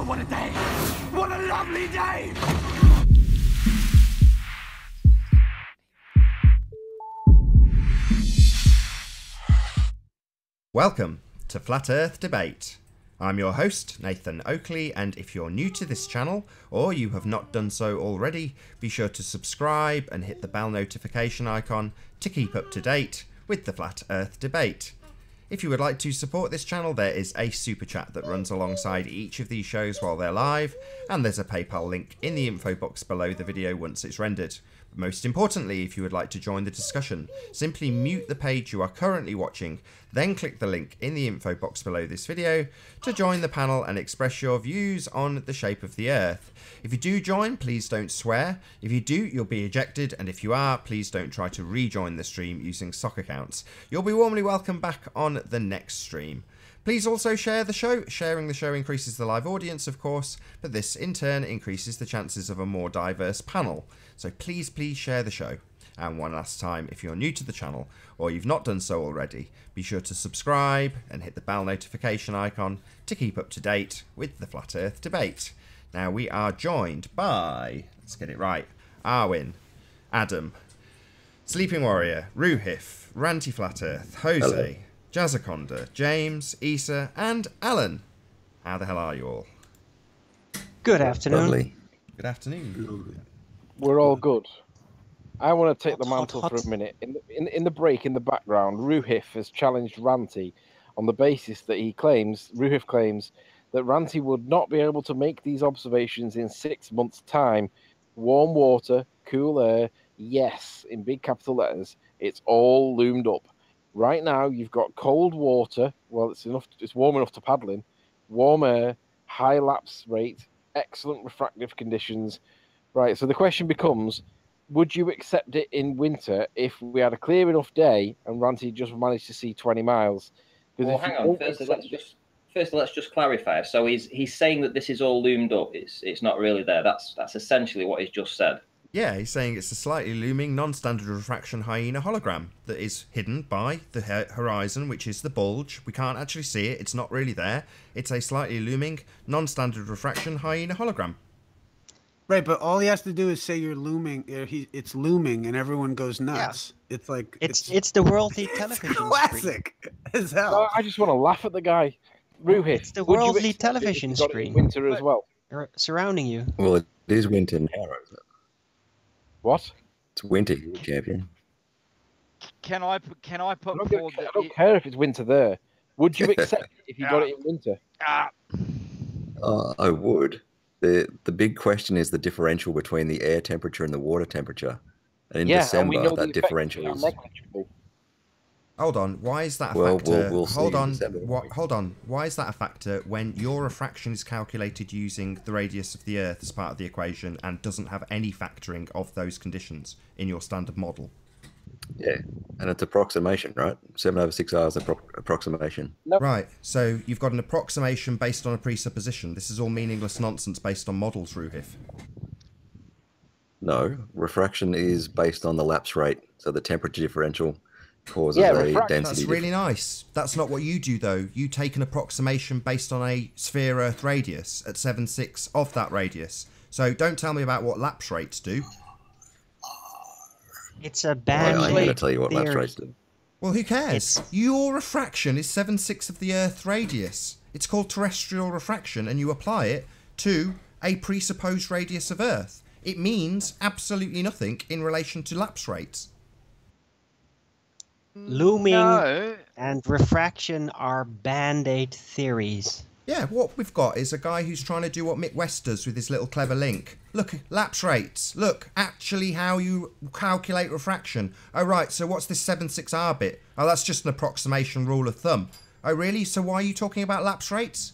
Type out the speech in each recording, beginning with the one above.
Oh, what a day! What a lovely day! Welcome to Flat Earth Debate. I'm your host, Nathan Oakley, and if you're new to this channel, or you have not done so already, be sure to subscribe and hit the bell notification icon to keep up to date with the Flat Earth Debate. If you would like to support this channel, there is a super chat that runs alongside each of these shows while they're live, and there's a PayPal link in the info box below the video once it's rendered. But most importantly, if you would like to join the discussion, simply mute the page you are currently watching, then click the link in the info box below this video to join the panel and express your views on the shape of the Earth. If you do join, please don't swear. If you do, you'll be ejected, and if you are, please don't try to rejoin the stream using sock accounts. You'll be warmly welcomed back on the next stream. Please also share the show. Sharing the show increases the live audience, of course, but this in turn increases the chances of a more diverse panel. So please share the show. And one last time, if you're new to the channel or you've not done so already, be sure to subscribe and hit the bell notification icon to keep up to date with the Flat Earth Debate. Now we are joined by, let's get it right, Arwin, Adam, Sleeping Warrior, Ruhif, Ranty Flat Earth, Jose, Jazzaconda, James, Issa, and Alan. How the hell are you all? Good afternoon. Lovely. Good afternoon. We're all good. I want to take the Hot, mantle hot, for hot. a minute. In the break, in the background, Ruhif has challenged Ranty on the basis that Ruhif claims that Ranty would not be able to make these observations in 6 months' time. Warm water, cool air, yes, in big capital letters, it's all loomed up. Right now, you've got cold water. Well, it's warm enough to paddle in. Warm air, high lapse rate, excellent refractive conditions. Right, so the question becomes, would you accept it in winter if we had a clear enough day and Ranty just managed to see 20 miles? Well, hang on. First, let's just clarify. So he's saying that this is all loomed up. It's not really there. That's essentially what he's just said. Yeah, he's saying it's a slightly looming, non-standard refraction hyena hologram that is hidden by the horizon, which is the bulge. We can't actually see it. It's not really there. It's a slightly looming, non-standard refraction hyena hologram. Right, but all he has to do is say you're looming. It's looming, and everyone goes nuts. Yeah. It's like it's the worldly television. Classic as hell. No, I just want to laugh at the guy. Ruhif, it's the worldly television screen. Winter as well. Surrounding you. Well, it is winter now, isn't it? What? It's winter, champion. Can I put I forward that don't care if it's winter there. Would you accept it if you got it in winter? I would. The big question is the differential between the air temperature and the water temperature. And in December, that differential is negligible. Hold on, why is that a Well, factor? we'll see hold in on, December. hold on. Why is that a factor when your refraction is calculated using the radius of the Earth as part of the equation and doesn't have any factoring of those conditions in your standard model? Yeah, and it's approximation, right? 7/6 hours approximation. Nope. Right, so you've got an approximation based on a presupposition. This is all meaningless nonsense based on models, Ruhif. No, refraction is based on the lapse rate, so the temperature differential causes a density. That's really nice. That's not what you do, though. You take an approximation based on a sphere Earth radius at 7/6 of that radius. So don't tell me about what lapse rates do. It's a band I'm going to tell you what lapse rates do. Well, who cares? Your refraction is 7/6 of the Earth radius. It's called terrestrial refraction, and you apply it to a presupposed radius of Earth. It means absolutely nothing in relation to lapse rates. Looming and refraction are band-aid theories. Yeah, what we've got is a guy who's trying to do what Mick West does with his little clever link. Look, lapse rates. Look, actually how you calculate refraction. Oh, right, so what's this 7/6R bit? Oh, that's just an approximation rule of thumb. Oh, really? So why are you talking about lapse rates?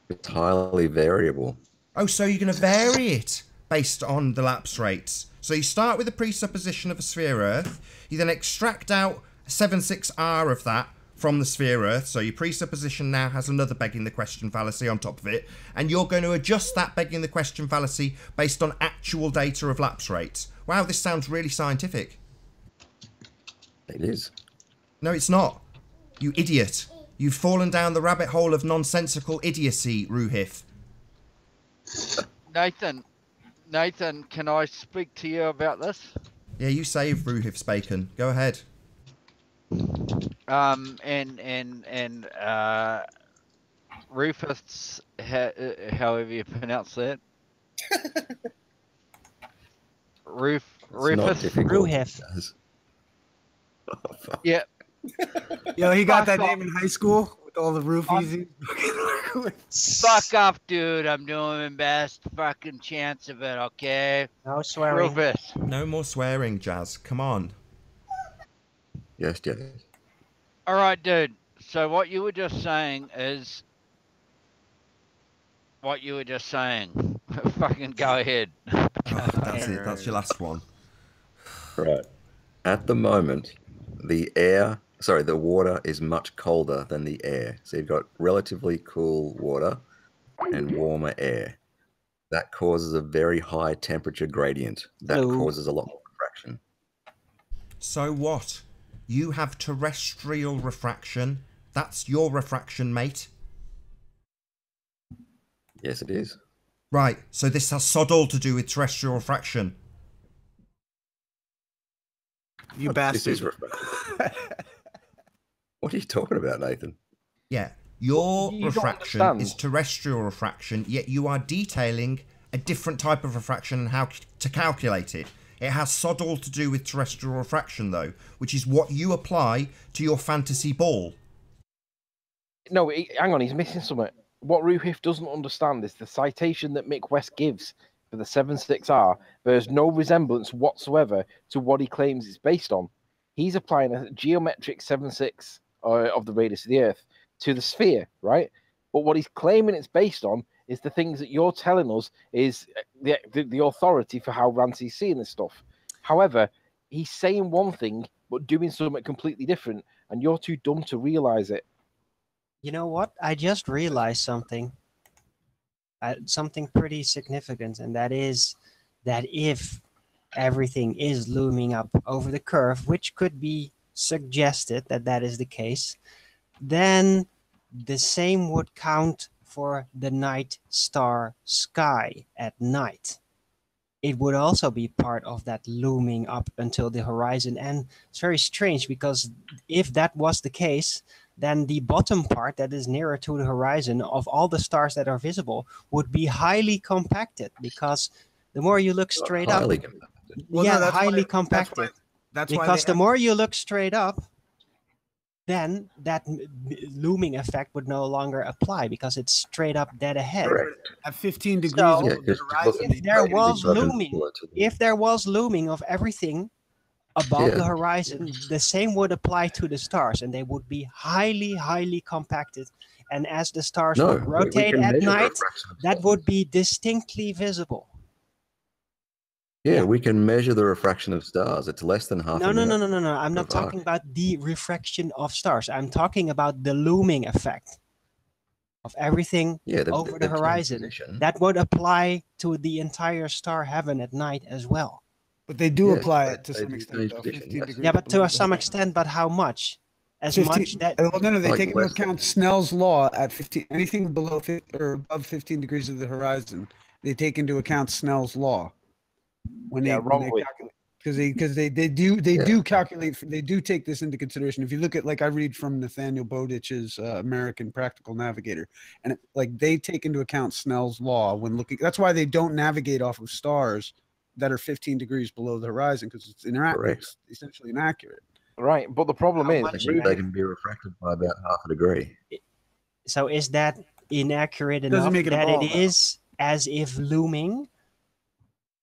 It's highly variable. Oh, so you're going to vary it based on the lapse rates. So you start with the presupposition of a sphere Earth. You then extract out 7/6R of that from the sphere Earth, so your presupposition now has another begging the question fallacy on top of it, and you're going to adjust that begging the question fallacy based on actual data of lapse rates. Wow, this sounds really scientific. It is. No, it's not. You idiot. You've fallen down the rabbit hole of nonsensical idiocy, Ruhif. Nathan, can I speak to you about this? Yeah, you saved Ruhif's bacon. Go ahead. Rufus, however you pronounce that. Rufus. Ruhif. Oh, yeah. Yo, he got that name in high school with all the roofies. Fuck off, dude. I'm doing my best fucking chance of it, okay? No swearing. Rufus. No more swearing, Jazz. Come on. Yes, Jazz. All right, dude. So what you were just saying is... Fucking go ahead. Oh, that's it. That's your last one. Right. At the moment, the water is much colder than the air. So you've got relatively cool water and warmer air. That causes a very high temperature gradient. That causes a lot more refraction. So what? You have terrestrial refraction. That's your refraction, mate. Yes, it is. Right, so this has sod all to do with terrestrial refraction. You bastard. What are you talking about, Nathan? Yeah, your refraction is terrestrial refraction, yet you are detailing a different type of refraction and how to calculate it. It has sod all to do with terrestrial refraction, though, which is what you apply to your fantasy ball. No, hang on, he's missing something. What Ruhif doesn't understand is the citation that Mick West gives for the 76R bears no resemblance whatsoever to what he claims it's based on. He's applying a geometric 76 of the radius of the Earth to the sphere, right? But what he's claiming it's based on is the things that you're telling us is the authority for how Rancy's seeing this stuff. However, he's saying one thing but doing something completely different, and you're too dumb to realize it. You know what? I just realized something. Something pretty significant, and that is that if everything is looming up over the curve, which could be suggested that that is the case, then the same would count for the night star sky at night. It would also be part of that looming up until the horizon. And it's very strange because if that was the case, then the bottom part that is nearer to the horizon of all the stars that are visible would be highly compacted, because the more you look straight up, highly compacted. Because the more you look straight up, then that looming effect would no longer apply because it's straight up dead ahead. Correct. At 15 degrees So, over the horizon, if there was looming of everything above the horizon, the same would apply to the stars, and they would be highly compacted. And as the stars would rotate at night, that would be distinctly visible. Yeah, we can measure the refraction of stars. It's less than half. No. I'm not talking about the refraction of stars. I'm talking about the looming effect of everything over the horizon. That would apply to the entire star heaven at night as well. But they do apply it to some extent, though. 15 degrees. Yeah, but to some extent, but how much? As 15, much that... Well, no, they take into account Snell's law at 15, anything below or above 15 degrees of the horizon, they take into account Snell's law. When they calculate, because they do calculate, they do take this into consideration. If you look at, like, I read from Nathaniel Bowditch's American Practical Navigator, and they take into account Snell's law when looking. That's why they don't navigate off of stars that are 15 degrees below the horizon, because it's essentially inaccurate. Right, but the problem is they can be refracted by about half a degree. So is that inaccurate enough that it is as if looming,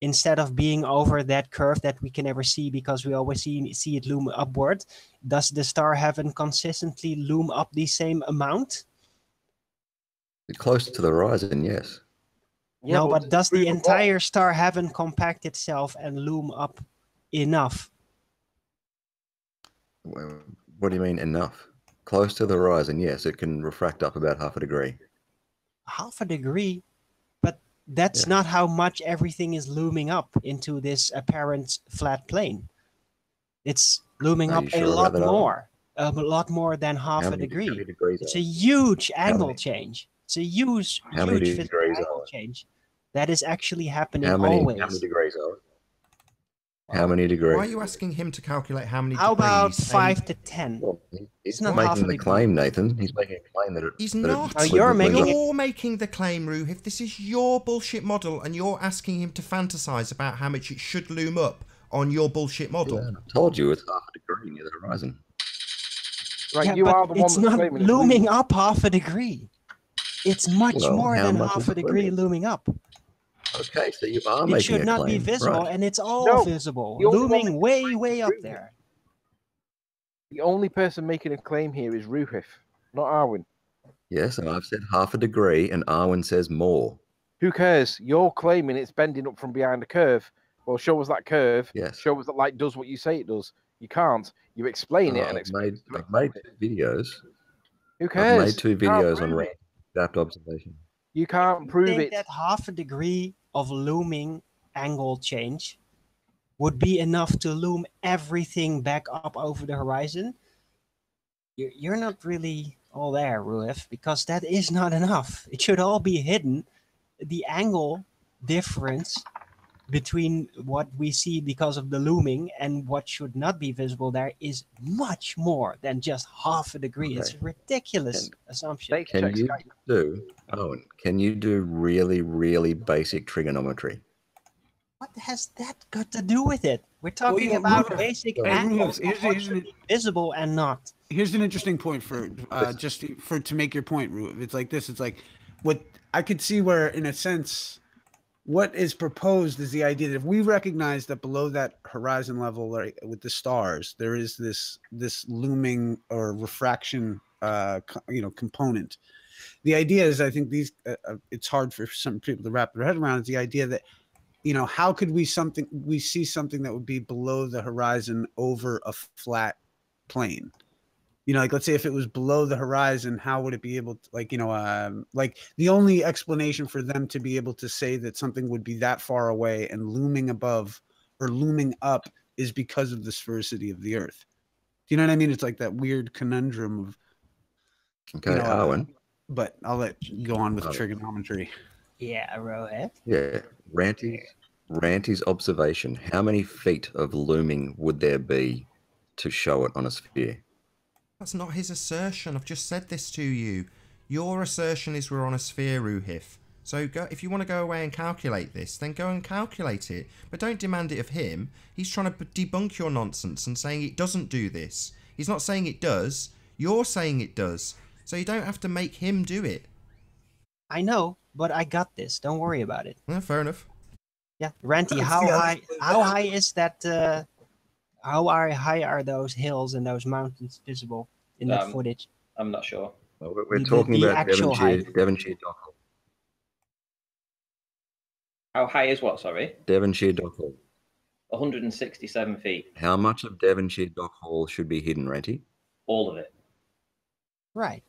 instead of being over that curve that we can never see because we always see it loom upward? Does the star heaven consistently loom up the same amount? Close to the horizon, yes. Yeah, no, but does the entire star heaven compact itself and loom up enough? What do you mean enough? Close to the horizon, yes, it can refract up about half a degree. Half a degree? But that's not how much everything is looming up into this apparent flat plane. It's looming up a lot more. a lot more than half a How degree. many degrees It's are a it? huge angle many? change. It's a huge, How many huge physical degrees angle are it? change that is actually happening How many always. degrees are it? How Well, many degrees? Why are you asking him to calculate how many How about degrees? 5 to 10? Well, It's he's not not half a making the degree. claim, Nathan. He's making a claim that it. He's that it not. Oh, you're when making the- it. You're making the claim, Ruhif. This is your bullshit model, and you're asking him to fantasize about how much it should loom up on your bullshit model. Yeah, I told you it's half a degree near the horizon. Right, Yeah, you but are the one it's that's not claiming it's looming up half a degree. It's much Well, more how than much half is a it degree looming? looming up. Okay, so you are It making should a not be claim, visible, right? and it's all No, visible. the only one Looming making way, claim way is up Ruhif. there. The only person making a claim here is Ruhif, not Arwen. Yes, and I've said half a degree, and Arwen says more. Who cares? You're claiming it's bending up from behind a curve. Well, show us that curve. Yes. Show us that light does what you say it does. You can't. You explain it and I've explain made 2 videos. Who I've cares? made 2 You can't videos on prove it. random depth observation. You can't You prove think it. that half a degree of looming angle change would be enough to loom everything back up over the horizon? You're not really all there, Ruif, because that is not enough. It should all be hidden. The angle difference between what we see because of the looming and what should not be visible there is much more than just half a degree. It's a ridiculous assumption. Thanks, Can check you Skype. do, Owen, can you do really, really basic trigonometry? What has that got to do with it? We're talking yeah, about Ruif. basic Hey, angles, Ruif, of what should be visible and not. Here's an interesting point for to make your point, Ru. It's like this. It's like what I could see where, in a sense, what is proposed is the idea that if we recognize that below that horizon level, like with the stars, there is this looming or refraction, component. The idea is, I think it's hard for some people to wrap their head around. Is the idea that, how could we see something that would be below the horizon over a flat plane? Like, let's say if it was below the horizon, how would it be able to, like the only explanation for them to be able to say that something would be that far away and looming above or looming up is because of the sphericity of the Earth. Do you know what I mean? It's like that weird conundrum of, Okay, Owen. But I'll let you go on with trigonometry. Yeah, Rohit. Yeah, Ranty's observation. How many feet of looming would there be to show it on a sphere? That's not his assertion. I've just said this to you. Your assertion is we're on a sphere, Ruhif. So if you want to go away and calculate this, then go and calculate it. But don't demand it of him. He's trying to debunk your nonsense and saying it doesn't do this. He's not saying it does. You're saying it does. So you don't have to make him do it. I know, but I got this. Don't worry about it. Yeah, fair enough. Yeah, Ranty, how high is that? How high are those hills and those mountains visible in that footage? I'm not sure. Well, we're talking about actual Devonshire Dockhole. How high is what, sorry? Devonshire Dockhole. 167 feet. How much of Devonshire Dockhole should be hidden, Ranty? All of it. Right.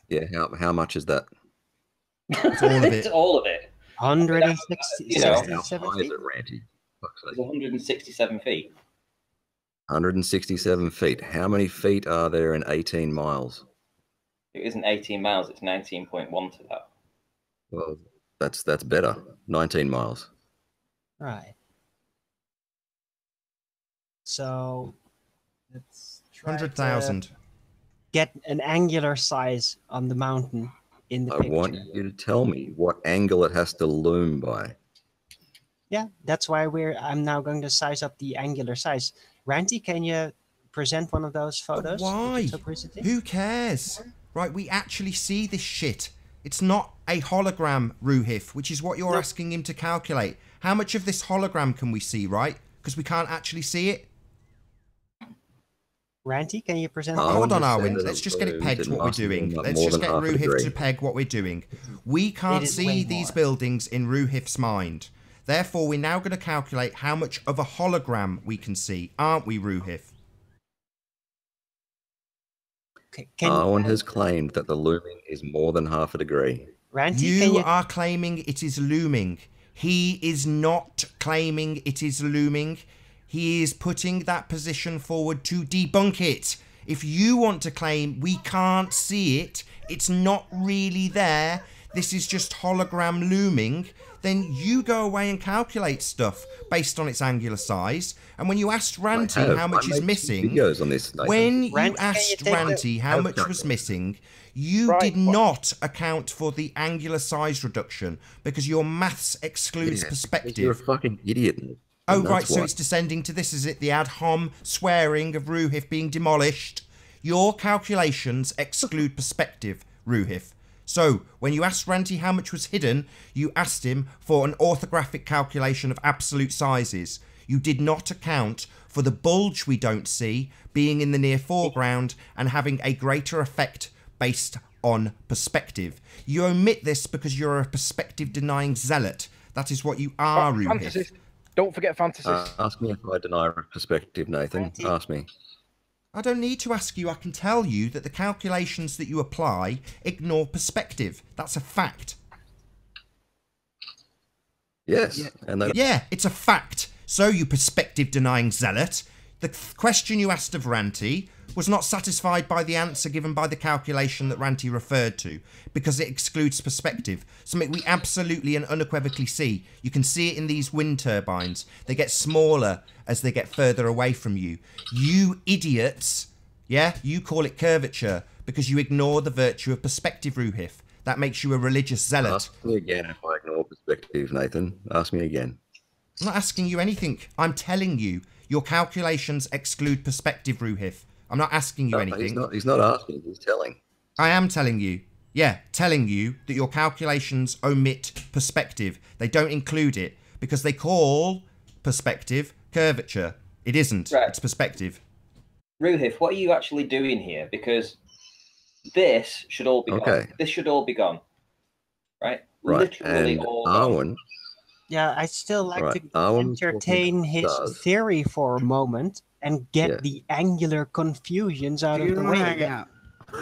Yeah, how much is that? It's all of it. It's all of it. 167 How high feet. is it, Ranty? It's 167 feet. 167 feet. How many feet are there in 18 miles? It isn't 18 miles, it's 19.1 to that. Well, that's better. 19 miles. Right. So let's try 100,000. to get an angular size on the mountain in the I picture. want you to tell me what angle it has to loom by. Yeah, that's why I'm now going to size up the angular size. Ranty, can you present one of those photos? Why? Who cares? Right, we actually see this shit. It's not a hologram, Ruhif, which is what you're asking him to calculate. How much of this hologram can we see, right? Because we can't actually see it. Ranty, can you present? Hold on, Arwen. Let's just get it pegged to what we're doing. Let's just get Ruhif to peg what we're doing. We can't see these buildings in Ruhif's mind. Therefore, we're now going to calculate how much of a hologram we can see, aren't we, Ruhif? Arwen has claimed that the looming is more than half a degree. Ranty, you are claiming it is looming. He is not claiming it is looming. He is putting that position forward to debunk it. If you want to claim we can't see it, it's not really there, this is just hologram looming, then you go away and calculate stuff based on its angular size. And when you asked Ranty how much is missing, videos on this, when you asked Ranty how much was missing, you did not account for the angular size reduction because your maths excludes perspective. You're a fucking idiot. Oh, right, so it's descending to this, is it? The ad hom swearing of Ruhif being demolished. Your calculations exclude perspective, Ruhif. So, when you asked Ranty how much was hidden, you asked him for an orthographic calculation of absolute sizes. You did not account for the bulge we don't see being in the near foreground and having a greater effect based on perspective. You omit this because you're a perspective-denying zealot. That is what you are, Ruhif. Don't forget fantasist. Ask me if I deny perspective, Nathan. Ask me. I don't need to ask you. I can tell you that the calculations that you apply ignore perspective. That's a fact. Yes. Yeah, it's a fact. So, you perspective-denying zealot, the question you asked of Ranty was not satisfied by the answer given by the calculation that Ranty referred to, because it excludes perspective, something we absolutely and unequivocally see. You can see it in these wind turbines. They get smaller as they get further away from you. You idiots, yeah, you call it curvature because you ignore the virtue of perspective, Ruhif. That makes you a religious zealot. Ask me again if I ignore perspective, Nathan. Ask me again. I'm not asking you anything. I'm telling you, your calculations exclude perspective, Ruhif. I'm not asking you anything. He's not asking, he's telling. I am telling you. Yeah, telling you that your calculations omit perspective. They don't include it because they call perspective curvature. It isn't. Right. It's perspective. Ruhif, what are you actually doing here? Because this should all be gone. This should all be gone. Right? Literally and all Arwen, gone. Yeah, I still like to entertain his theory for a moment and get the angular confusions out of the way.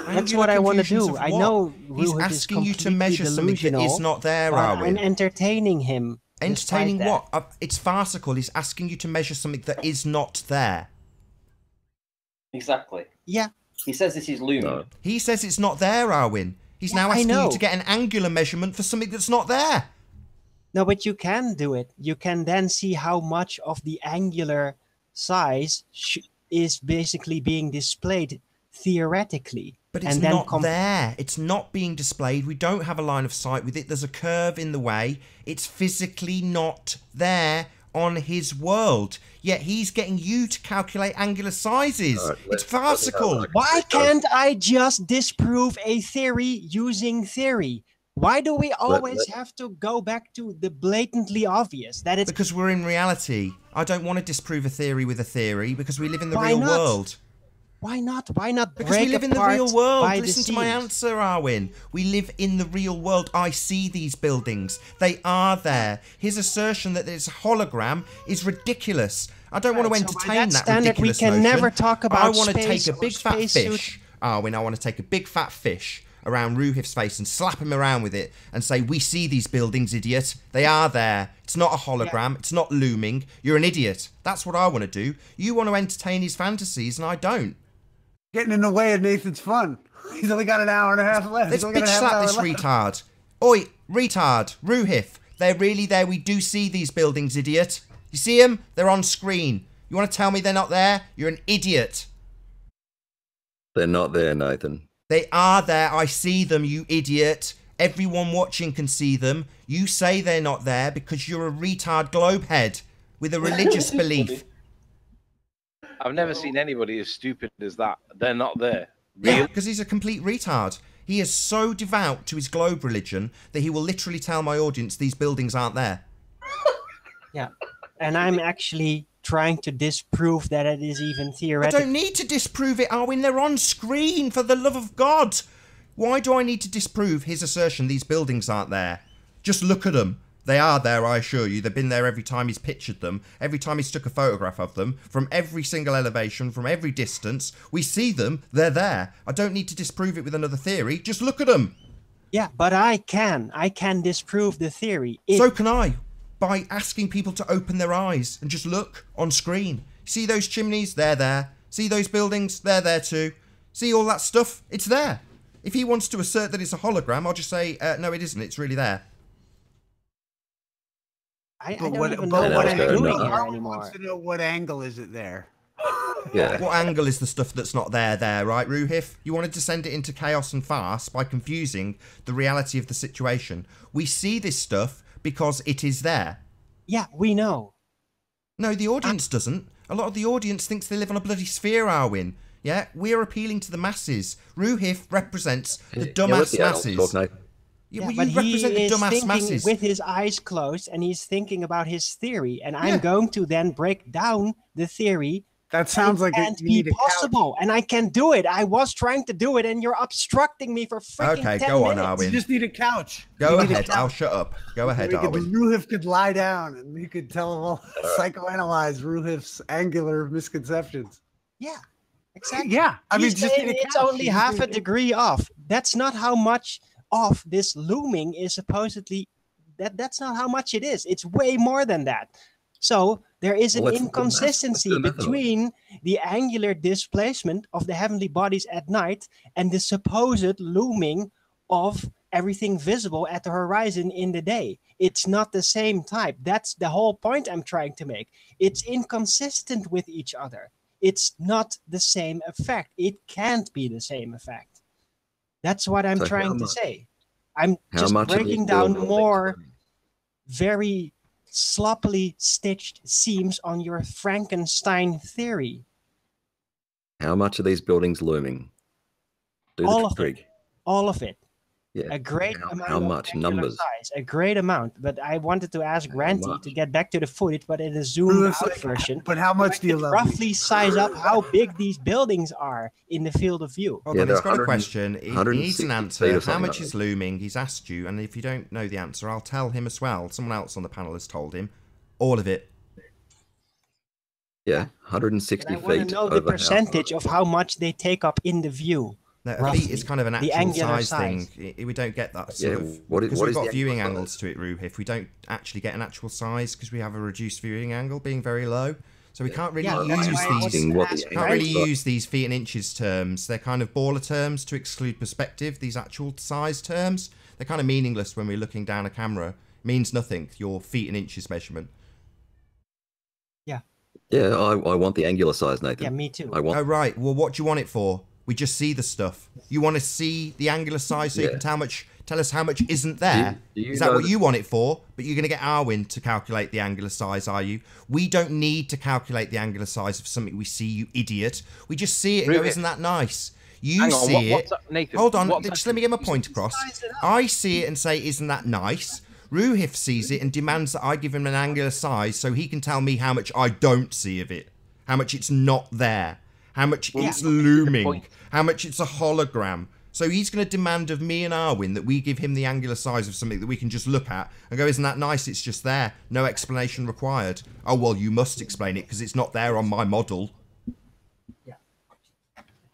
That's what I want to do. I know he's asking you to measure something that is not there, Arwen. I'm entertaining him. Entertaining what? It's farcical. He's asking you to measure something that is not there. Exactly. Yeah. He says this is looming. No. He says it's not there, Arwen. He's now asking you to get an angular measurement for something that's not there. No, but you can do it. You can then see how much of the angular size is basically being displayed theoretically. But it's not there. It's not being displayed. We don't have a line of sight with it. There's a curve in the way. It's physically not there on his world. Yet he's getting you to calculate angular sizes. Right, it's farcical. Why can't I just disprove a theory using theory? Why do we always have to go back to the blatantly obvious? That it's because we're in reality. I don't want to disprove a theory with a theory because we live in the real world. Why not? Why not? Because we live in the real world. Listen to my answer, Arwen. We live in the real world. I see these buildings. They are there. His assertion that it's a hologram is ridiculous. I don't want to entertain that ridiculous notion. We can never talk about I want to take a big fat fish, Arwen. I want to take a big fat fish around Ruhif's face and slap him around with it and say, we see these buildings, idiot. They are there. It's not a hologram. Yeah. It's not looming. You're an idiot. That's what I want to do. You want to entertain his fantasies and I don't. Getting in the way of Nathan's fun. He's only got an hour and a half left. Let's bitch slap this retard. Oi, retard, Ruhif. They're really there. We do see these buildings, idiot. You see them? They're on screen. You want to tell me they're not there? You're an idiot. They're not there, Nathan. They are there. I see them, you idiot. Everyone watching can see them. You say they're not there because you're a retard globehead with a religious belief. I've never seen anybody as stupid as that. They're not there. Really? Yeah, because he's a complete retard. He is so devout to his globe religion that he will literally tell my audience these buildings aren't there. Yeah, and I'm actually trying to disprove that it is even theoretical. I don't need to disprove it, Arwen. They're on screen, for the love of God. Why do I need to disprove his assertion these buildings aren't there? Just look at them. They are there, I assure you. They've been there every time he's pictured them, every time he's took a photograph of them, from every single elevation, from every distance. We see them. They're there. I don't need to disprove it with another theory. Just look at them. Yeah, but I can. I can disprove the theory. So can I. By asking people to open their eyes and just look on screen. See those chimneys? They're there. See those buildings? They're there too. See all that stuff? It's there. If he wants to assert that it's a hologram, I'll just say, no, it isn't. It's really there. I don't even know what I'm doing here anymore. Wants to know what angle is it there? Yeah. What angle is the stuff that's not there, right, Ruhif? You wanted to send it into chaos and farce by confusing the reality of the situation. We see this stuff because it is there. Yeah, we know. No, the audience doesn't. A lot of the audience thinks they live on a bloody sphere, Arwin. Yeah, we're appealing to the masses. Ruhif represents the dumbass masses. Yeah, but he is thinking with his eyes closed, and he's thinking about his theory. And I'm going to then break down the theory. That sounds like it can't be possible, and I can do it. I was trying to do it, and you're obstructing me for freaking 10 minutes. Go on, Arwin. You just need a couch. Go ahead. I'll shut up. Go ahead, Arwin. Ruhif could lie down, and we could psychoanalyze Ruhif's angular misconceptions. Yeah, exactly. Yeah, I mean, just need a couch. It's only half a degree off. That's not how much off this looming is supposedly. That's not how much it is. It's way more than that. So there is an inconsistency between the angular displacement of the heavenly bodies at night and the supposed looming of everything visible at the horizon in the day. It's not the same type. That's the whole point I'm trying to make. It's inconsistent with each other. It's not the same effect. It can't be the same effect. That's what I'm trying to say. I'm just breaking down more very sloppily stitched seams on your Frankenstein theory. How much are these buildings looming? All of it. Yeah. A great amount. How much? Numbers? Size, a great amount. But I wanted to ask Ranty to get back to the footage, but in a zoomed out version. But how much do you love? Roughly size up how big these buildings are in the field of view. Hold on, he's got a question. He needs an answer. How much is looming? He's asked you, and if you don't know the answer, I'll tell him as well. Someone else on the panel has told him. All of it. Yeah, 160 feet. I want to know the percentage of how much they take up in the view. No, a feet is kind of an actual size thing. We don't get that sort of... Because we've got viewing angles to it, Ruhif. We don't actually get an actual size because we have a reduced viewing angle being very low. So we can't really use these feet and inches terms. They're kind of baller terms to exclude perspective. These actual size terms, they're kind of meaningless when we're looking down a camera. It means nothing, your feet and inches measurement. Yeah. Yeah, I want the angular size, Nathan. Yeah, me too. Oh, right. Well, what do you want it for? We just see the stuff. You want to see the angular size so you can tell us how much isn't there? Is that what you want it for? But you're going to get Arwin to calculate the angular size, are you? We don't need to calculate the angular size of something we see, you idiot. We just see it and go, isn't that nice? You see it. Nathan, hold on, just let me get my point across. I see it and say, isn't that nice? Ruhif sees it and demands that I give him an angular size so he can tell me how much I don't see of it. How much it's not there. How much it's looming, how much it's a hologram. So he's going to demand of me and Arwin that we give him the angular size of something that we can just look at and go, isn't that nice? It's just there. No explanation required. Oh, well, you must explain it because it's not there on my model. Yeah.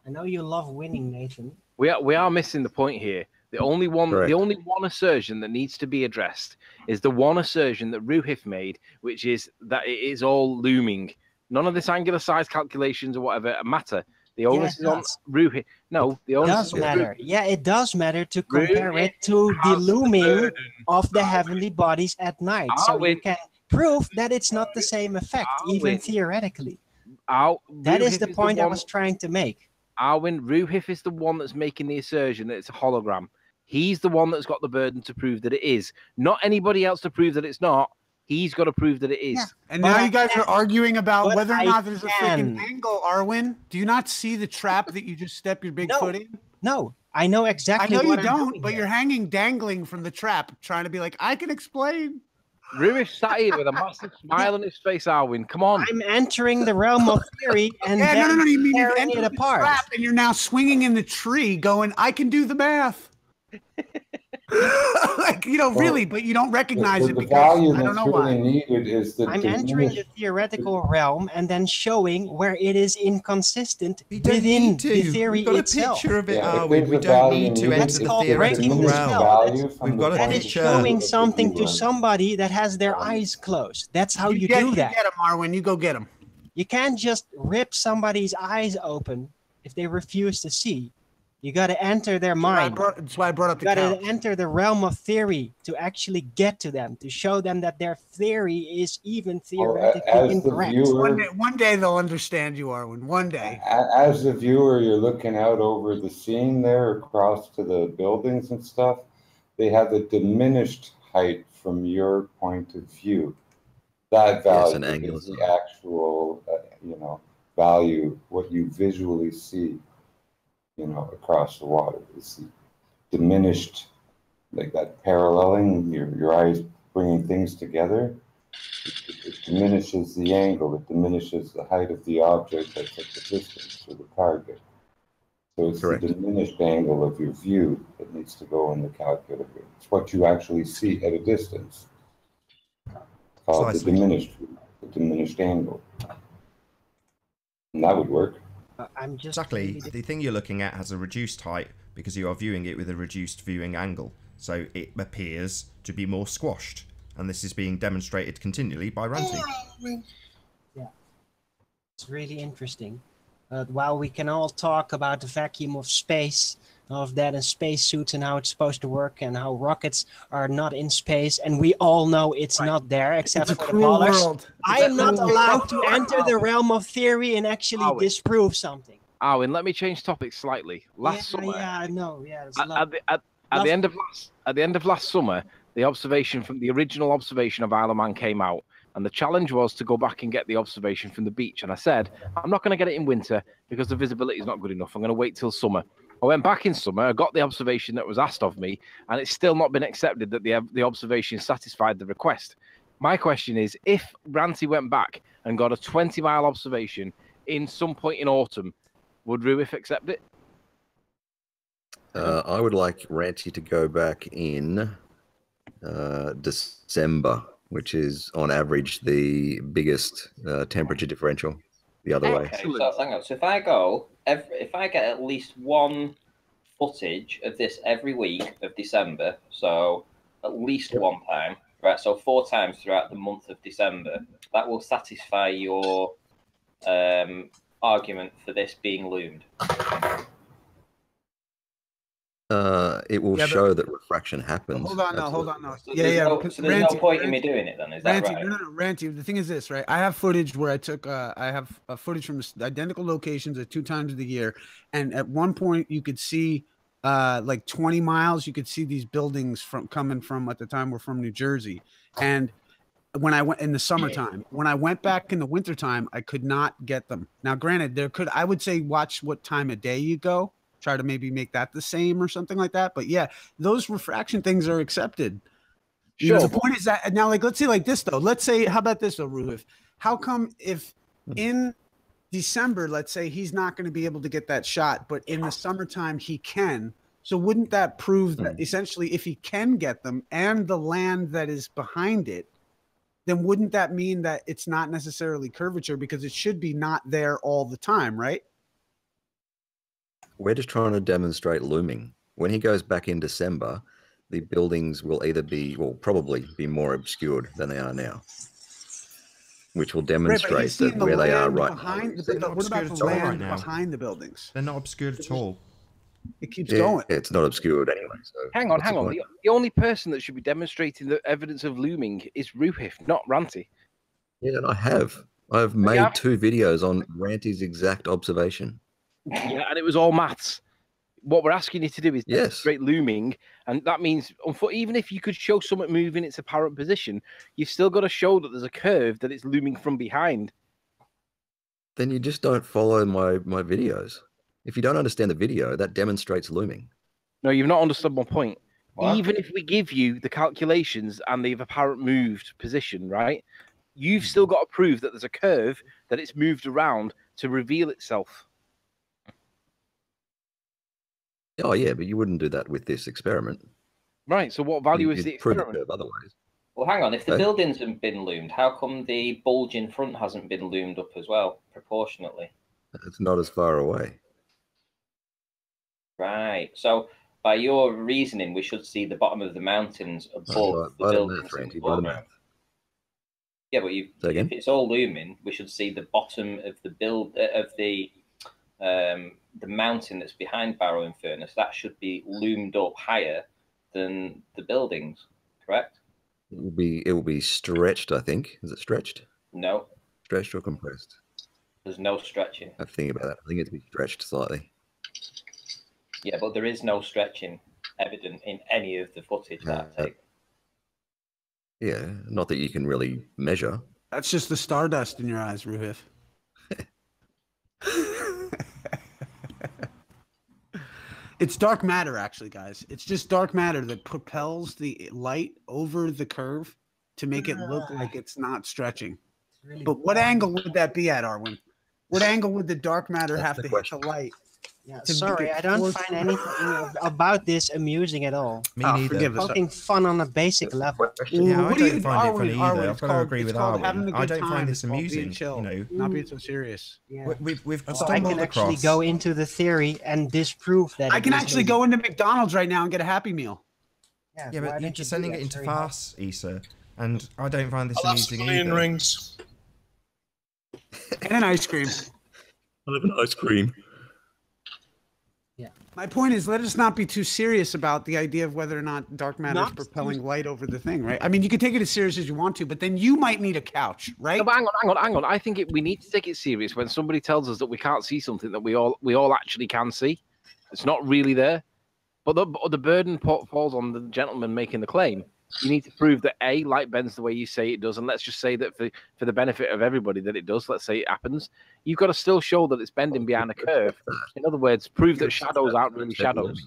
I know you love winning, Nathan. We are missing the point here. The only one assertion that needs to be addressed is the one assertion that Ruhif made, which is that it is all looming. None of this angular size calculations or whatever matter. The onus is on Ruhif. No, the onus does matter. Yeah, it does matter to compare it to the looming of the heavenly bodies at night. So we can prove that it's not the same effect, even theoretically. That is the point I was trying to make. Arwin, Ruhif is the one that's making the assertion that it's a hologram. He's the one that's got the burden to prove that it is. Not anybody else to prove that it's not. He's got to prove that it is. Yeah. And now you guys are arguing about whether or not there's a freaking angle, Arwin. Do you not see the trap that you just step your big foot in? No, I know exactly what you don't, but you're hanging dangling from the trap, trying to be like, I can explain. Ruhif sat here with a massive smile on his face, Arwin. Come on. I'm entering the realm of theory and you mean you're tearing it apart. And you're now swinging in the tree going, I can do the math. Like, really, but you don't recognize it because I don't know why. I'm entering the theoretical realm and then showing where it is inconsistent within the theory itself. We've got a picture of it, Arwin. We don't need to enter the theoretical realm. We've got a that is showing something to somebody that has their eyes closed. That's how you do that. Get him, Arwin. You go get him. You can't just rip somebody's eyes open if they refuse to see. You got to enter their mind. That's why I brought up You the got to couch. enter the realm of theory to actually get to them, to show them that their theory is even theoretically as the incorrect. viewer, One day they'll understand you, Arwen. One day. as the viewer, you're looking out over the scene there across to the buildings and stuff. They have a diminished height from your point of view. That value an angle is as the actual, value, what you visually see, across the water. It's the diminished, like that paralleling, your eyes bringing things together. It diminishes the angle, it diminishes the height of the object that's at the distance or the target. So it's Correct. the diminished angle of your view that needs to go in the calculator. It's what you actually see at a distance. Called Precisely. the diminished angle. And that would work. I'm just Exactly. really The thing you're looking at has a reduced height because you are viewing it with a reduced viewing angle. So it appears to be more squashed. And this is being demonstrated continually by Ranty. Yeah, it's really interesting. While we can all talk about the vacuum of space, of that in spacesuits and how it's supposed to work and how rockets are not in space, and we all know it's not there except It's a for the cruel ballers. world. I am not allowed to enter the realm of theory and actually disprove something. Arwen, let me change topic slightly. Last summer, I know. Yeah, it's at the end of last summer, the original observation of Isle of Man came out, and the challenge was to go back and get the observation from the beach. And I said, I'm not going to get it in winter because the visibility is not good enough. I'm going to wait till summer. I went back in summer, I got the observation that was asked of me, and it's still not been accepted that the observation satisfied the request. My question is, if Ranty went back and got a 20-mile observation in some point in autumn, would RUIF accept it? I would like Ranty to go back in December, which is on average the biggest temperature differential the other way. So hang on. So if I get at least one footage of this every week of December, so at least one time, right? So 4 times throughout the month of December, that will satisfy your argument for this being loomed. It will show that refraction happens. Hold on now. So there's no point in me doing it then, is that right? No, Ranty, the thing is this, right? I have footage where I took, I have footage from identical locations at 2 times of the year. And at one point you could see like 20 miles, you could see these buildings coming from, at the time we're from New Jersey. And when I went in the summertime, when I went back in the wintertime, I could not get them. Now, granted, I would say watch what time of day you go. Try to maybe make that the same or something like that. But yeah, those refraction things are accepted. You know, the point is that now, like, let's say like this though. Let's say, how about this though, Ruhif? How come if in December, let's say he's not going to be able to get that shot, but in the summertime he can? So wouldn't that prove that essentially if he can get them and the land that is behind it, then wouldn't that mean that it's not necessarily curvature because it should be not there all the time, right? We're just trying to demonstrate looming. When he goes back in December, the buildings will probably be more obscured than they are now, which will demonstrate that where they are right now. What about the land behind the buildings? They're not obscured at all. It keeps going. It's not obscured anyway. So hang on. The only person that should be demonstrating the evidence of looming is Ruhif, not Ranty. Yeah, and I've made 2 videos on Ranty's exact observation. Yeah, and it was all maths. What we're asking you to do is demonstrate looming, and that means even if you could show something moving its apparent position, you've still got to show that there's a curve that it's looming from behind. Then you just don't follow my videos. If you don't understand the video, that demonstrates looming. No, you've not understood my point. What? Even if we give you the calculations and the apparent moved position, right, you've still got to prove that there's a curve that it's moved around to reveal itself. Oh, yeah, but you wouldn't do that with this experiment. Right, so what value is the experiment? Prove otherwise. Well, hang on. If the buildings haven't been loomed, how come the bulge in front hasn't been loomed up as well, proportionately? It's not as far away. Right. So, by your reasoning, we should see the bottom of the mountains above the buildings. Yeah, but if it's all looming, we should see the bottom of the the mountain that's behind Barrow Furnace. That should be loomed up higher than the buildings, correct? It will be stretched, I think. Is it stretched? No. Stretched or compressed? There's no stretching. I think about that. I think it's be stretched slightly. Yeah, but there is no stretching evident in any of the footage that I take. Yeah, not that you can really measure. That's just the stardust in your eyes, Ruhif. It's dark matter, actually, guys. It's just dark matter that propels the light over the curve to make it look like it's not stretching. Really but what angle would that be at, Arwen? What angle would the dark matter have to hit the light? Yeah, sorry, I don't find anything about this amusing at all. Me neither. Forgive us. Poking fun on a basic level. Yeah, I don't find it funny either. I've got to agree with Arwen. I don't find this amusing. You know, not being so serious. Yeah. We've I can actually go into the theory and disprove that. I can actually go into McDonald's right now and get a Happy Meal. Yeah, but you're just sending it into farce, Issa, and I don't find this I'll amusing have some onion either. rings. And an ice cream. I love an ice cream. Yeah. My point is, let us not be too serious about the idea of whether or not dark matter is propelling light over the thing, right? I mean, you can take it as serious as you want to, but then you might need a couch, right? No, but hang on. I think we need to take it serious when somebody tells us that we can't see something that we all actually can see. It's not really there, but the burden falls on the gentleman making the claim. You need to prove that A, light bends the way you say it does, and let's just say that for the benefit of everybody that it does, let's say it happens, you've got to still show that it's bending behind a curve. In other words, prove that shadows aren't really shadows.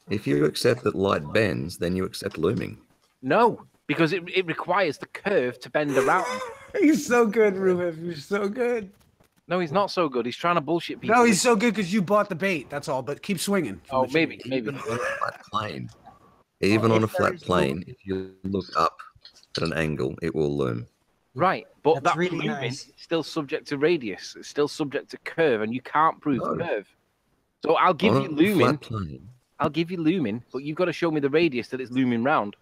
If you accept that light bends, then you accept looming. No, because it requires the curve to bend around. He's so good, Ruben. He's so good. No, he's not so good. He's trying to bullshit people. No, he's so good because you bought the bait. That's all. But keep swinging. Oh, maybe. Even on a flat plane, if you look up at an angle, it will loom. Right, but That's that really looming nice. is still subject to radius. It's still subject to curve, and you can't prove the curve. So I'll give you looming. I'll give you looming, but you've got to show me the radius that it's looming round.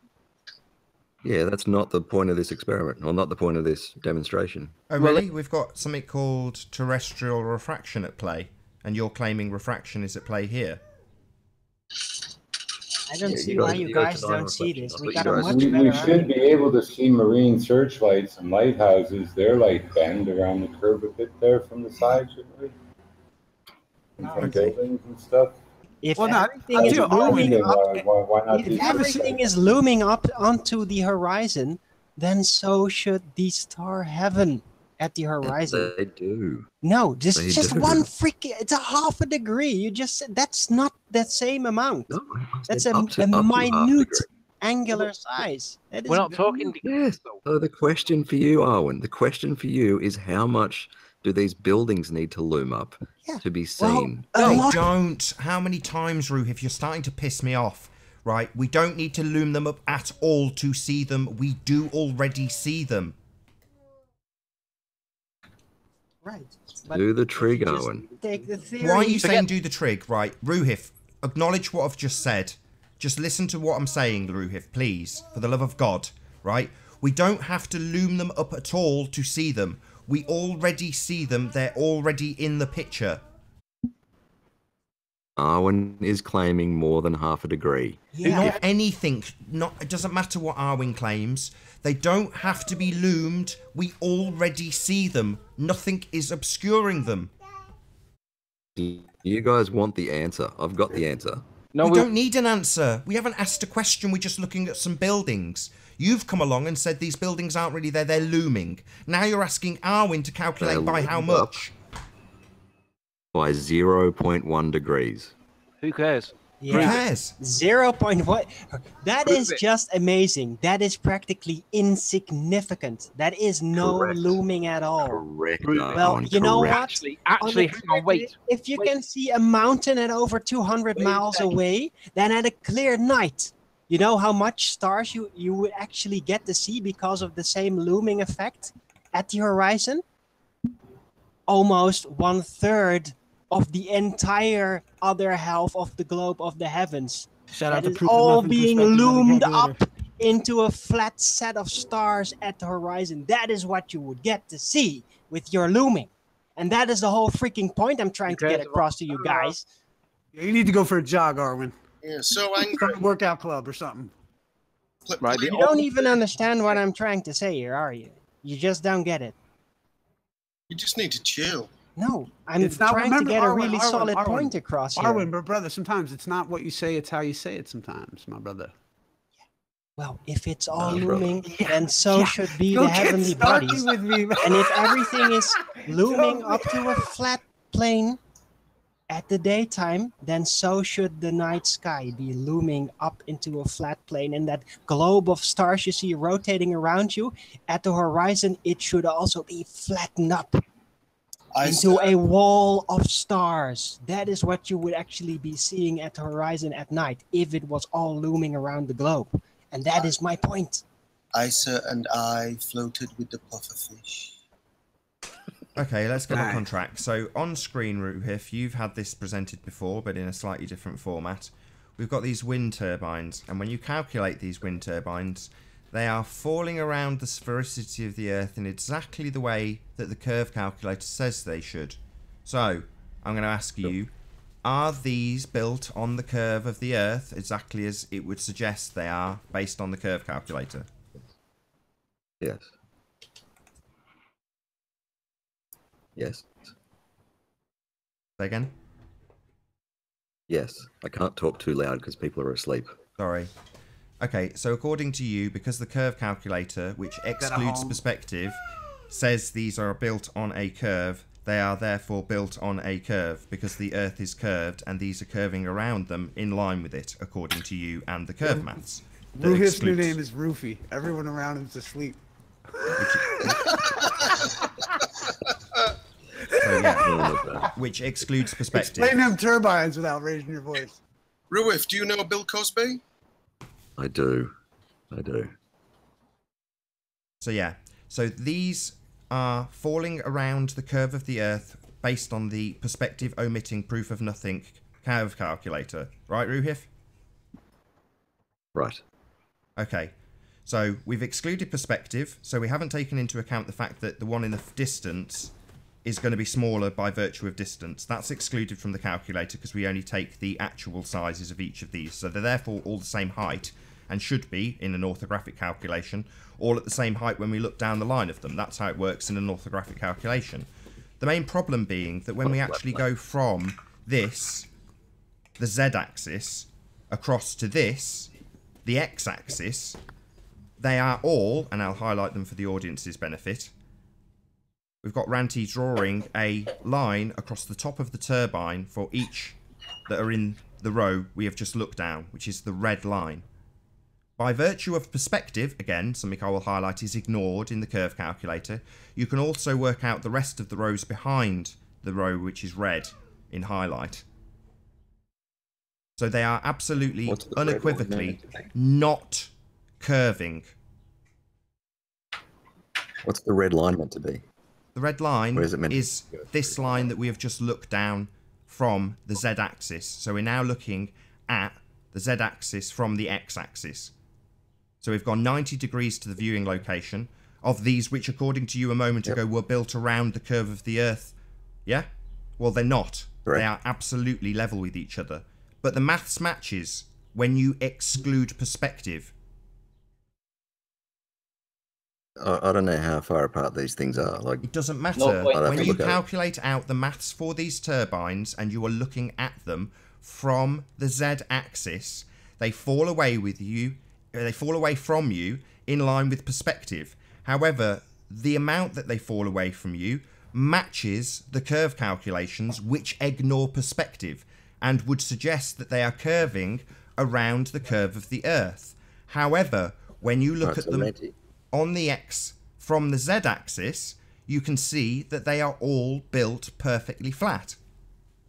Yeah, that's not the point of this experiment, or not the point of this demonstration. Oh, really? We've got something called terrestrial refraction at play, and you're claiming refraction is at play here. I don't see why you guys don't see this. We got a much We better should be able to see marine searchlights and lighthouses. Their light bend around the curve a bit there from the side, shouldn't we? And from buildings and stuff. If everything is looming up, if everything is looming up onto the horizon, then so should the star heaven at the horizon. They do. No, just one freaking. It's a half a degree. You just said that's not that same amount. No, that's a minute angular size. We're not talking. Yes. So the question for you, Arwen, the question for you is how much do these buildings need to loom up to be seen? They don't. How many times, Ruh, if you're starting to piss me off, right? We don't need to loom them up at all to see them. We do already see them. Right. Do the trig, Owen. Take the theory. Why are you saying do the trig? Right, Ruhif, acknowledge what I've just said. Just listen to what I'm saying, Ruhif, please. For the love of God, right? We don't have to loom them up at all to see them. We already see them. They're already in the picture. Arwen is claiming more than half a degree. Yeah. Not anything. It doesn't matter what Arwen claims. They don't have to be loomed. We already see them. Nothing is obscuring them. Do you guys want the answer? I've got the answer. No, we don't need an answer. We haven't asked a question. We're just looking at some buildings. You've come along and said these buildings aren't really there. They're looming. Now you're asking Arwen to calculate by how much? By 0.1 degrees. Who cares? Yeah. Who cares? 0.1. That is just amazing. That is practically insignificant. That is no looming at all. Correct. Well, you know what? Actually, hang on, wait. If you can see a mountain at over 200 miles away, then at a clear night, you know how much stars you would actually get to see because of the same looming effect at the horizon? Almost 1/3 of the entire other half of the globe of the heavens. Shout out that to is Proof all Enough being Perspective loomed Navigator. up into a flat set of stars at the horizon. That is what you would get to see with your looming. And that is the whole freaking point I'm trying to get across to you guys. Yeah, you need to go for a jog, Arwen. Yeah, so angry. Start a workout club or something. Right, You don't even understand what I'm trying to say here, are you? You just don't get it. You just need to chill. No, I'm It's not- trying remember, to get a Arwen, really Arwen, solid Arwen. point across here. Arwen, but brother, sometimes it's not what you say, it's how you say it sometimes, my brother. Well, if it's all No, brother. looming, then so should be Don't the get heavenly snarky bodies. with me, man. And if everything is looming up to a flat plane at the daytime, then so should the night sky be looming up into a flat plane. And that globe of stars you see rotating around you at the horizon, it should also be flattened up into a wall of stars. That is what you would actually be seeing at the horizon at night if it was all looming around the globe. And that is my point. Isa and I floated with the pufferfish. Okay, let's get back on track. So on screen, Ruhif, you've had this presented before, but in a slightly different format. We've got these wind turbines, and when you calculate these wind turbines, they are falling around the sphericity of the Earth in exactly the way that the curve calculator says they should. So, I'm going to ask you, are these built on the curve of the Earth exactly as it would suggest they are based on the curve calculator? Yes. Yes. Say again? Yes. I can't talk too loud because people are asleep. Sorry. Okay, so according to you, because the curve calculator, which excludes perspective, says these are built on a curve, they are therefore built on a curve because the Earth is curved and these are curving around them in line with it, according to you and the curve maths. Rufus' new name is Roofy. Everyone around him's asleep. So, yeah, which excludes perspective. Explain them turbines without raising your voice. Ruif, do you know Bill Cosby? I do. I do. So yeah, so these are falling around the curve of the Earth based on the perspective omitting proof of nothing curve calculator. Right, Ruhif? Right. Okay. So we've excluded perspective, so we haven't taken into account the fact that the one in the distance is going to be smaller by virtue of distance. That's excluded from the calculator because we only take the actual sizes of each of these. So they're therefore all the same height and should be, in an orthographic calculation, all at the same height when we look down the line of them. That's how it works in an orthographic calculation. The main problem being that when we actually go from this, the z-axis, across to this, the x-axis, they are all, and I'll highlight them for the audience's benefit, we've got Ranty drawing a line across the top of the turbine for each that are in the row we have just looked down, which is the red line. By virtue of perspective, again, something I will highlight is ignored in the curve calculator, you can also work out the rest of the rows behind the row which is red in highlight. So they are absolutely, unequivocally not curving. What's the red line meant to be? The red line is to this line that we have just looked down from the z-axis. So we're now looking at the z-axis from the x-axis. So we've gone 90 degrees to the viewing location of these which, according to you a moment ago, were built around the curve of the Earth. Yeah? Well, they're not. Correct. They are absolutely level with each other. But the maths matches when you exclude perspective. I don't know how far apart these things are. Like, it doesn't matter. No, when you calculate out the maths for these turbines and you are looking at them from the z-axis, they fall away with you. They fall away from you in line with perspective. However, the amount that they fall away from you matches the curve calculations, which ignore perspective and would suggest that they are curving around the curve of the Earth. However, when you look at them on the X from the Z-axis, you can see that they are all built perfectly flat.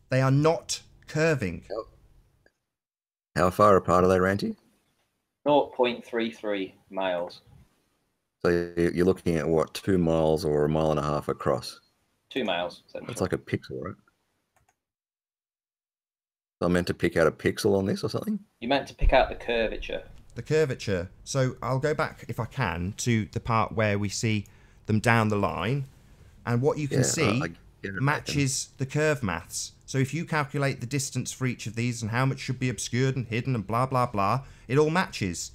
They are not curving. How far apart are they, Ranty? 0.33 miles. So you're looking at what, 2 miles or 1.5 miles across? 2 miles. That's like a pixel, right? So I'm meant to pick out a pixel on this or something? You meant to pick out the curvature. the curvature. So I'll go back, if I can, to the part where we see them down the line. And what you can see matches the curve maths. So if you calculate the distance for each of these and how much should be obscured and hidden and blah, blah, blah, it all matches.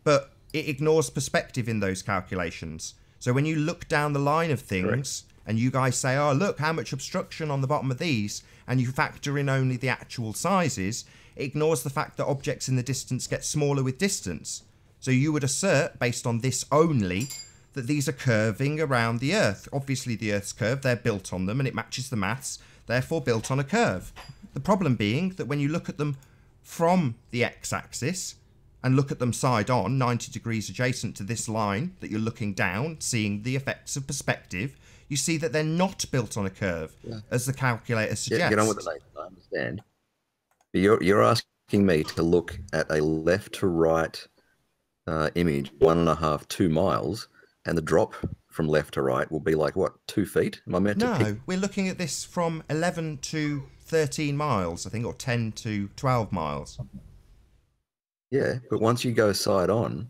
But it ignores perspective in those calculations. So when you look down the line of things and you guys say, oh, look, how much obstruction on the bottom of these, and you factor in only the actual sizes, it ignores the fact that objects in the distance get smaller with distance. So you would assert, based on this only, that these are curving around the Earth. Obviously, the Earth's curved, they're built on them, and it matches the maths, therefore built on a curve. The problem being that when you look at them from the x-axis and look at them side on, 90 degrees adjacent to this line that you're looking down, seeing the effects of perspective, you see that they're not built on a curve, as the calculator suggests. Get on with it, Nathan, I understand. But you're asking me to look at a left to right image, 1.5, 2 miles, and the drop from left to right will be like, what, 2 feet? Am I meant to No, we're looking at this from 11 to 13 miles, I think, or 10 to 12 miles. Yeah, but once you go side on,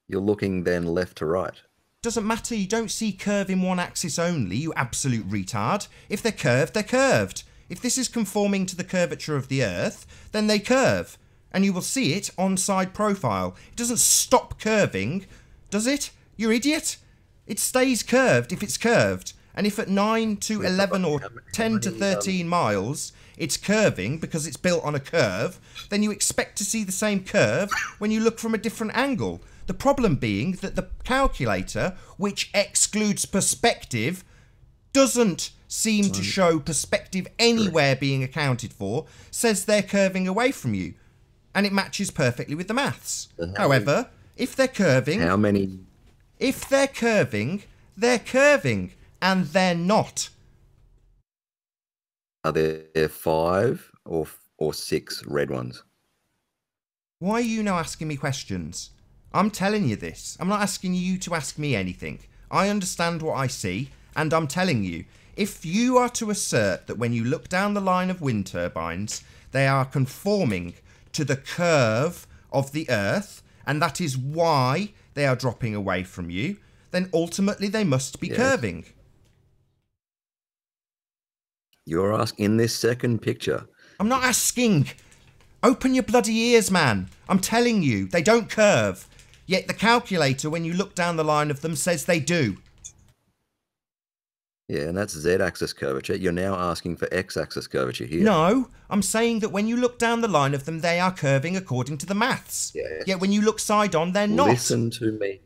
you're looking then left to right. Doesn't matter, you don't see curve in one axis only, you absolute retard. If they're curved, they're curved. If this is conforming to the curvature of the Earth, then they curve. And you will see it on side profile. It doesn't stop curving, does it? You idiot. It stays curved if it's curved. And if at 9 to 11 or 10 to 13 miles, it's curving because it's built on a curve, then you expect to see the same curve when you look from a different angle. The problem being that the calculator, which excludes perspective, doesn't seem to show perspective anywhere being accounted for, says they're curving away from you. And it matches perfectly with the maths. However, if they're curving... How many... If they're curving, and they're not. Are there 5 or 6 red ones? Why are you now asking me questions? I'm telling you this. I'm not asking you to ask me anything. I understand what I see, and I'm telling you, if you are to assert that when you look down the line of wind turbines, they are conforming to the curve of the Earth, and that is why they are dropping away from you, then ultimately they must be curving. You're asking in this second picture. I'm not asking. Open your bloody ears, man. I'm telling you, they don't curve. Yet the calculator, when you look down the line of them, says they do. Yeah, and that's z-axis curvature. You're now asking for x-axis curvature here. No, I'm saying that when you look down the line of them, they are curving according to the maths. Yes. Yet when you look side on, they're not. Listen to me.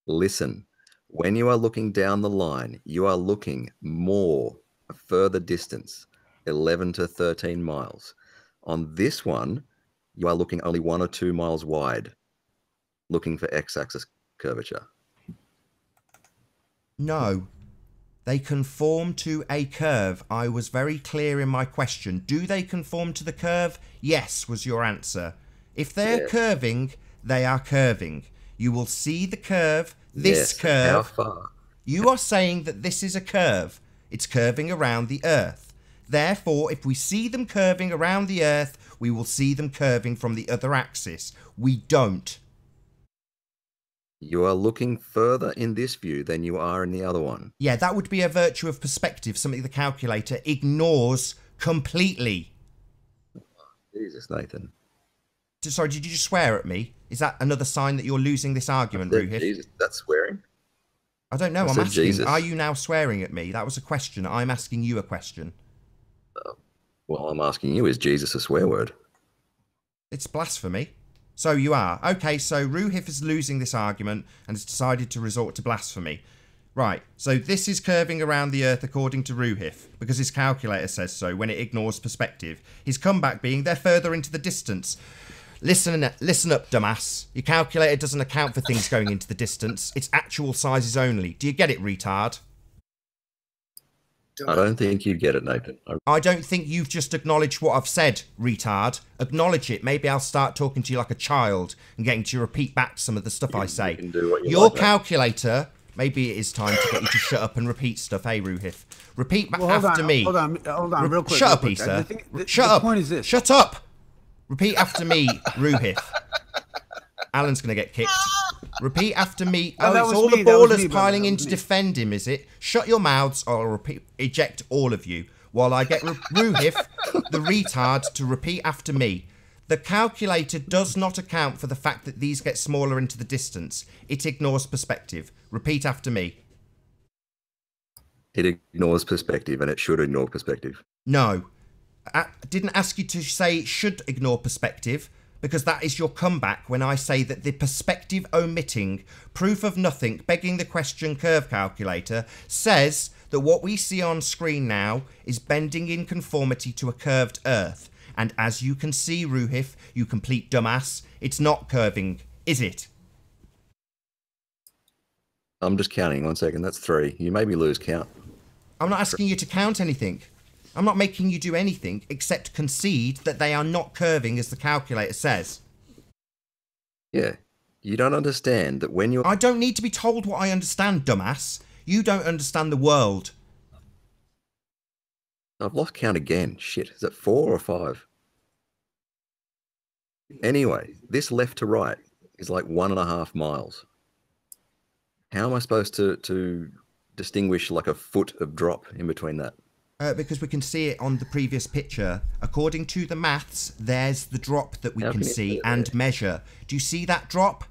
Listen. When you are looking down the line, you are looking a further distance, 11 to 13 miles. On this one, you are looking only 1 or 2 miles wide, looking for x-axis curvature. No. They conform to a curve. I was very clear in my question. Do they conform to the curve? Yes, was your answer. If they're curving, they are curving. You will see the curve, this curve. How far? You are saying that this is a curve. It's curving around the Earth. Therefore, if we see them curving around the Earth, we will see them curving from the other axis. We don't. You are looking further in this view than you are in the other one. Yeah, that would be a virtue of perspective, something the calculator ignores completely. Jesus, Nathan. Sorry, did you just swear at me? Is that another sign that you're losing this argument, Ruhif? Jesus, that's swearing? I don't know, I'm asking, Jesus. Are you now swearing at me? That was a question. I'm asking you a question. Well, I'm asking you, is Jesus a swear word? It's blasphemy. So you are. Okay, so Ruhif is losing this argument and has decided to resort to blasphemy. Right, so this is curving around the Earth according to Ruhif, because his calculator says so when it ignores perspective. His comeback being they're further into the distance. Listen up, dumbass. Your calculator doesn't account for things going into the distance. It's actual sizes only. Do you get it, retard? I don't think you get it, Nathan. I don't think you've just acknowledged what I've said, retard. Acknowledge it. Maybe I'll start talking to you like a child and getting to repeat back some of the stuff I say. Your calculator, maybe it is time to get you to shut up and repeat stuff, hey, Ruhif? Repeat back after me. Hold on, real quick. Shut up, quick. Issa. The point is this. Shut up. Repeat after me, Ruhif. Alan's going to get kicked. Repeat after me. Oh, Oh, that it's was all me, the that was ballers me, brother, piling that in was to me. defend him, is it? Shut your mouths or I'll eject all of you while I get Ruhif, the retard, to repeat after me. The calculator does not account for the fact that these get smaller into the distance. It ignores perspective. Repeat after me. It ignores perspective, and it should ignore perspective. No. I didn't ask you to say it should ignore perspective, because that is your comeback when I say that the perspective omitting, proof of nothing, begging the question curve calculator says that what we see on screen now is bending in conformity to a curved Earth. And as you can see, Ruhif, you complete dumbass, it's not curving, is it? I'm just counting. 1 second. That's 3. You made me lose count. I'm not asking you to count anything. I'm not making you do anything except concede that they are not curving as the calculator says. Yeah. You don't understand that when you're... I don't need to be told what I understand, dumbass. You don't understand the world. I've lost count again. Shit. Is it 4 or 5? Anyway, this left to right is like 1.5 miles. How am I supposed to distinguish like a foot of drop in between that? Because we can see it on the previous picture. According to the maths, there's the drop that we can see and measure. Do you see that drop?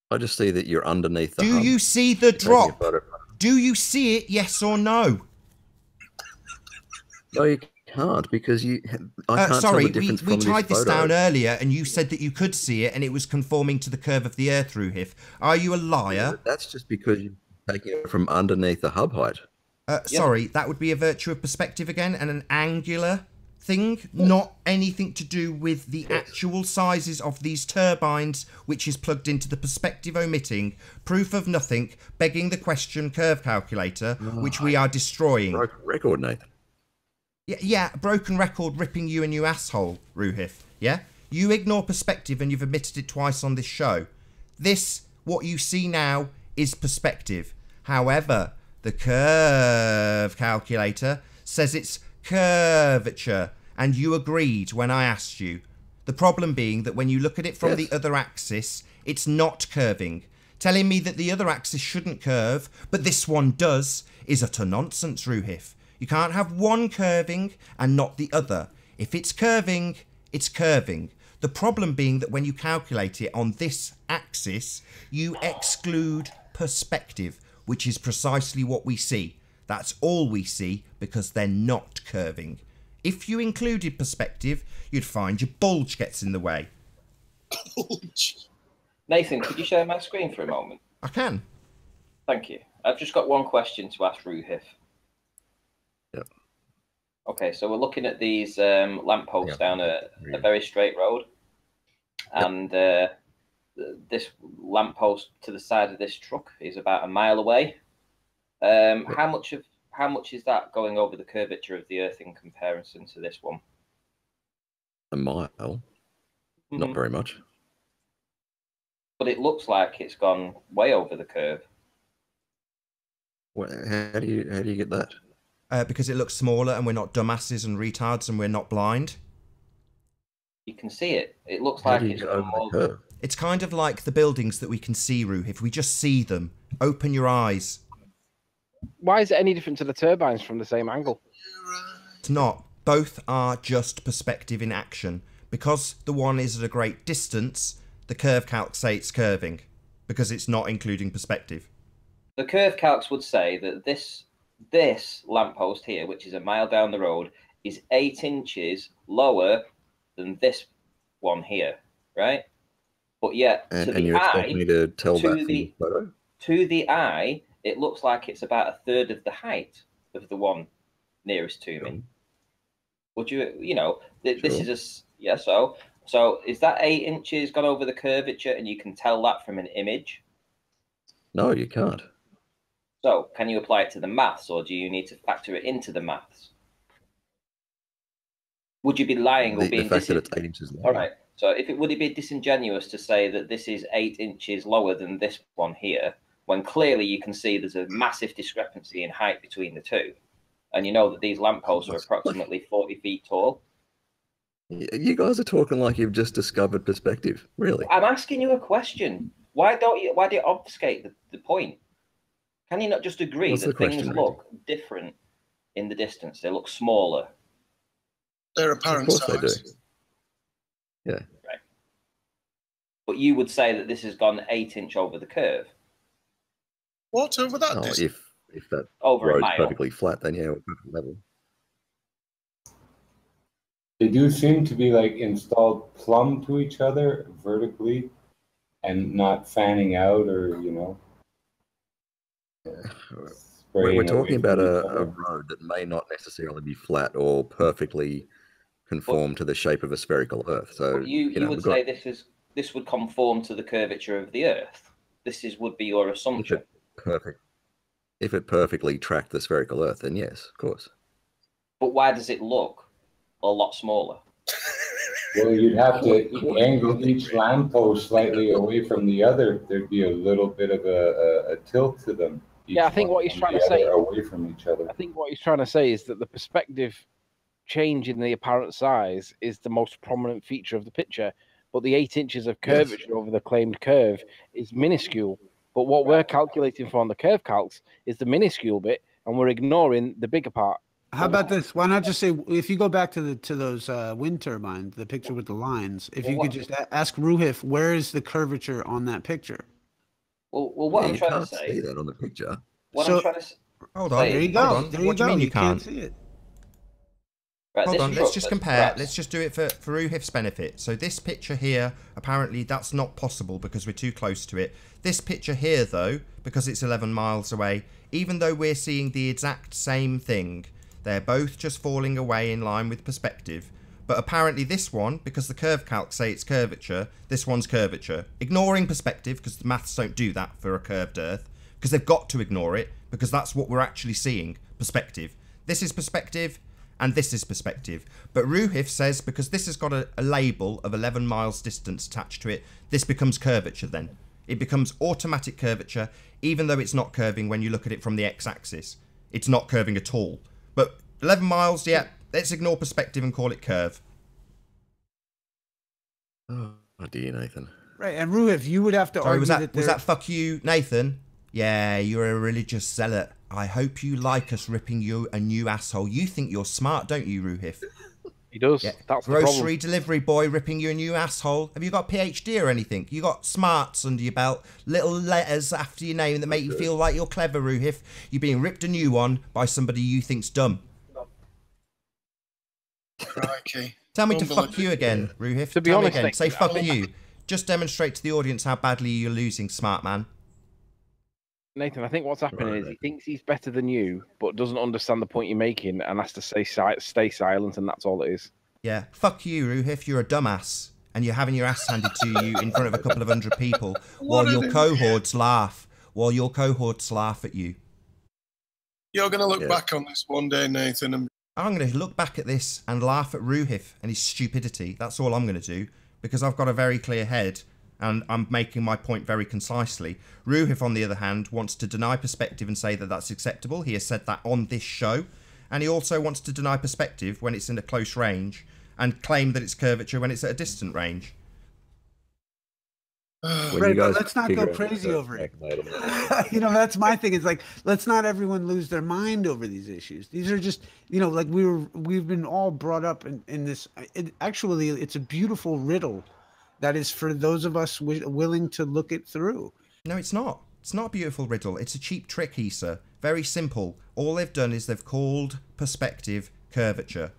I just see that you're underneath the hub. Do you see the drop? Do you see it, yes or no? No, you can't, because I can't sorry, tell the difference we from tried this photo. down earlier and you said that you could see it and it was conforming to the curve of the Earth, Ruhif. Are you a liar? Yeah, that's just because you're taking it from underneath the hub height. Sorry, that would be a virtue of perspective again and an angular thing, not anything to do with the actual sizes of these turbines, which is plugged into the perspective omitting, proof of nothing, begging the question curve calculator, which we are destroying. Broken record, Nathan. Yeah, broken record ripping you a new asshole, Ruhif. Yeah? You ignore perspective and you've admitted it twice on this show. This, what you see now, is perspective. However, the curve calculator says it's curvature, and you agreed when I asked you. The problem being that when you look at it from the other axis, it's not curving. Telling me that the other axis shouldn't curve, but this one does, is utter nonsense, Ruhif. You can't have one curving and not the other. If it's curving, it's curving. The problem being that when you calculate it on this axis, you exclude perspective, which is precisely what we see. That's all we see because they're not curving. If you included perspective, you'd find your bulge gets in the way. Nathan, could you share my screen for a moment? I can. Thank you. I've just got one question to ask Ruhif. Yep. Okay, so we're looking at these lampposts down a very straight road. And this lamppost to the side of this truck is about a mile away. How much is that going over the curvature of the Earth in comparison to this one? A mile? Not very much. But it looks like it's gone way over the curve. Well, how do you get that? Because it looks smaller and we're not dumbasses and retards and we're not blind. You can see it. It looks How like do you it's get over the curve? It's kind of like the buildings that we can see, Ruh. If we just see them, open your eyes. Why is it any different to the turbines from the same angle? It's not. Both are just perspective in action. Because the one is at a great distance, the curve calcs say it's curving. Because it's not including perspective. The curve calcs would say that this lamppost here, which is a mile down the road, is 8 inches lower than this one here, right? But yet, to the you're expecting me to tell that from the photo? To the eye, it looks like it's about a third of the height of the one nearest to me. Would you know, this is so is that 8 inches gone over the curvature and you can tell that from an image? No, you can't. So can you apply it to the maths, or do you need to factor it into the maths? Would you be lying or being the fact that it's 8 inches lower? All right. So would it be disingenuous to say that this is 8 inches lower than this one here, when clearly you can see there's a massive discrepancy in height between the two, and you know that these lampposts are approximately 40 feet tall? You guys are talking like you've just discovered perspective. Really? I'm asking you a question. Why do you obfuscate the point? Can you not just agree What's the that things question, look different in the distance? They look smaller. Their Of apparent course they do. size. Yeah. Right. But you would say that this has gone 8 inch over the curve. What over that Oh, distance? if that Over a road's mile. perfectly flat, then yeah, we're perfect level. They do seem to be like installed plumb to each other vertically and not fanning out or, you know. We're spraying talking away about from each a other. road that may not necessarily be flat or perfectly conform to the shape of a spherical Earth. So But you know, would say this would conform to the curvature of the Earth. Would be your assumption. If it perfectly tracked the spherical Earth, then yes, of course. But why does it look a lot smaller? Well, you'd have to angle each lamppost slightly away from the other. There'd be a little bit of a tilt to them. Yeah, I think what he's trying to say away from each other. I think what he's trying to say is that the perspective change in the apparent size is the most prominent feature of the picture, but the 8 inches of curvature over the claimed curve is minuscule. But what we're calculating for on the curve calcs is the minuscule bit, and we're ignoring the bigger part. How about this? Why not just say, if you go back to those wind turbines, the picture with the lines, if you could just ask Ruhif, where is the curvature on that picture? Well, what I'm you trying can't to say. see that on the picture. I'm trying to Hold on. There you go. Hold on. There What do you mean you can't can't? see it. Right, Hold on, let's just compare. perhaps- Let's just do it for Ruhif's benefit. So this picture here, apparently that's not possible because we're too close to it. This picture here, though, because it's 11 miles away, even though we're seeing the exact same thing, they're both just falling away in line with perspective. But apparently this one, because the curve calcs say it's curvature, this one's curvature. Ignoring perspective, because the maths don't do that for a curved Earth, because they've got to ignore it, because that's what we're actually seeing, perspective. This is perspective, and this is perspective. But Ruhif says because this has got a label of 11 miles distance attached to it, this becomes curvature then. It becomes automatic curvature, even though it's not curving when you look at it from the x-axis. It's not curving at all. But 11 miles, yeah, let's ignore perspective and call it curve. Oh dear, Nathan. Right, and Ruhif, you would have to Sorry, argue was that fuck you, Nathan? Yeah, you're a religious zealot. I hope you like us ripping you a new asshole. You think you're smart, don't you, Ruhif? He does. Yeah. That's the Grocery problem. delivery boy ripping you a new asshole. Have you got a PhD or anything? You got smarts under your belt, little letters after your name that make you feel like you're clever, Ruhif. You're being ripped a new one by somebody you think's dumb. Crikey. Tell me to fuck you again, Ruhif. To be Tell me honest, again. Say Nathan, fuck you. Just demonstrate to the audience how badly you're losing, smart man. Nathan, I think what's happening is he thinks he's better than you, but doesn't understand the point you're making and has to stay silent, and that's all it is. Yeah, fuck you, Ruhif. You're a dumbass. And you're having your ass handed to you in front of a couple of hundred people while your cohorts laugh. While your cohorts laugh at you. You're going to look back on this one day, Nathan, and I'm going to look back at this and laugh at Ruhif and his stupidity. That's all I'm going to do, because I've got a very clear head and I'm making my point very concisely. Ruhif, on the other hand, wants to deny perspective and say that that's acceptable. He has said that on this show. And he also wants to deny perspective when it's in a close range and claim that it's curvature when it's at a distant range. Right, but let's not go crazy over it. You know, that's my thing. It's like, let's not everyone lose their mind over these issues. These are just, you know, like we've been all brought up in this. Actually, it's a beautiful riddle that is for those of us willing to look it through. No, it's not. It's not a beautiful riddle. It's a cheap trick, Issa. Very simple. All they've done is they've called perspective curvature.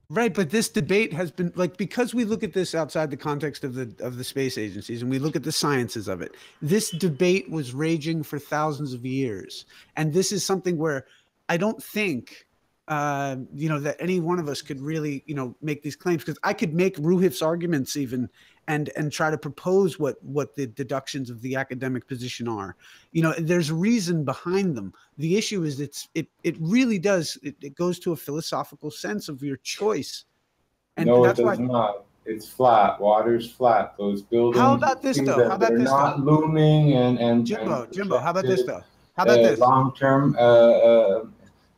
Right, but this debate has been like, because we look at this outside the context of the space agencies and we look at the sciences of it, this debate was raging for thousands of years. And this is something where I don't think you know, that any one of us could really, you know, make these claims, because I could make Ruhif's arguments even and try to propose what the deductions of the academic position are. You know, there's reason behind them. The issue is it really does, it goes to a philosophical sense of your choice. And no, that's it does not. It's flat. Water's flat. Those buildings. How about this though? How about this not looming and Jimbo, how about this though? How about this? Long term.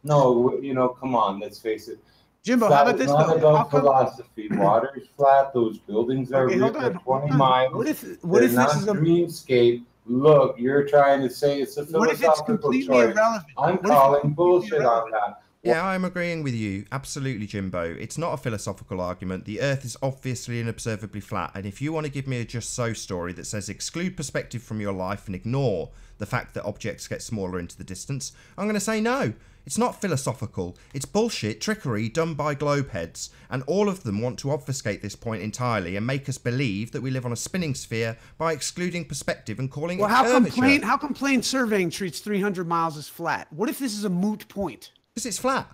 No, you know, come on. Let's face it. Jimbo, how about this Not though? about philosophy. Water is flat. Those buildings are Okay, real hold on, for hold 20 on. miles. What if They're this is not a dreamscape? Look, you're trying to say it's a what if it's philosophical completely choice. irrelevant? I'm What if it's calling completely bullshit on irrelevant? that. Yeah, I'm agreeing with you. Absolutely, Jimbo. It's not a philosophical argument. The Earth is obviously and observably flat, and if you want to give me a just so story that says exclude perspective from your life and ignore the fact that objects get smaller into the distance, I'm going to say no. It's not philosophical. It's bullshit, trickery done by globeheads, and all of them want to obfuscate this point entirely and make us believe that we live on a spinning sphere by excluding perspective and calling it curvature. How come plane surveying treats 300 miles as flat? What if this is a moot point? Because it's flat.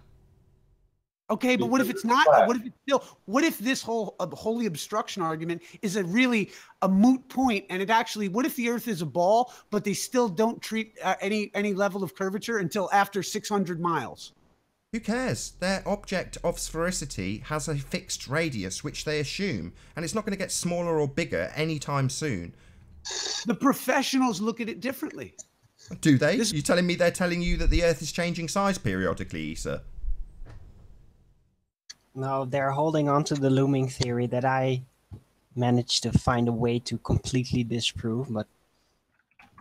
Okay, but what if it's not? What if it's still? What if this whole holy obstruction argument is a moot point, and it actually? What if the Earth is a ball, but they still don't treat any level of curvature until after 600 miles? Who cares? Their object of sphericity has a fixed radius, which they assume, and it's not going to get smaller or bigger anytime soon. The professionals look at it differently. Do they? You telling me they're telling you that the Earth is changing size periodically, Issa? No, they're holding on to the looming theory that I managed to find a way to completely disprove, but